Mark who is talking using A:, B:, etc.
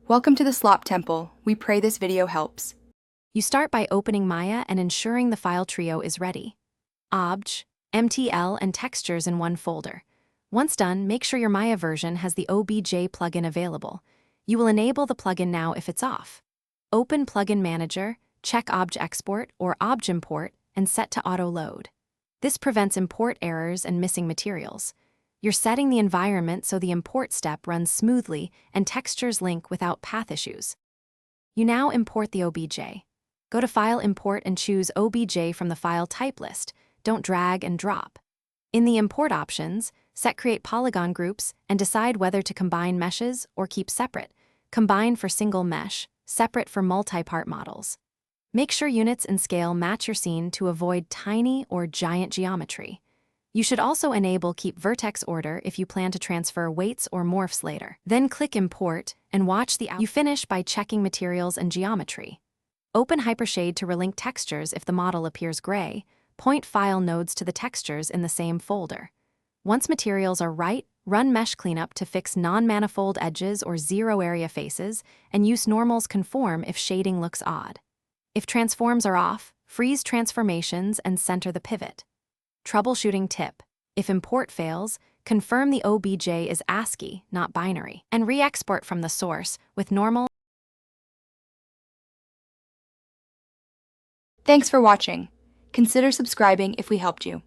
A: Welcome to the Slop Temple. We pray this video helps.
B: You start by opening Maya and ensuring the file trio is ready. Obj, MTL, and textures in one folder. Once done, make sure your Maya version has the OBJ plugin available. You will enable the plugin now if it's off. Open Plugin Manager, check Obj Export or Obj Import, and set to Auto Load. This prevents import errors and missing materials. You're setting the environment so the import step runs smoothly and textures link without path issues. You now import the OBJ. Go to File Import and choose OBJ from the file type list. Don't drag and drop. In the import options, set Create Polygon Groups and decide whether to combine meshes or keep separate. Combine for single mesh, separate for multi-part models. Make sure units and scale match your scene to avoid tiny or giant geometry. You should also enable Keep Vertex Order if you plan to transfer weights or morphs later. Then click Import and watch the output. You finish by checking materials and geometry. Open Hypershade to relink textures if the model appears gray. Point file nodes to the textures in the same folder. Once materials are right, run Mesh Cleanup to fix non-manifold edges or zero area faces, and use Normals Conform if shading looks odd. If transforms are off, freeze transformations and center the pivot. Troubleshooting tip: if import fails, confirm the OBJ is ASCII, not binary, and re-export from the source with normal.
A: Thanks for watching. Consider subscribing if we helped you.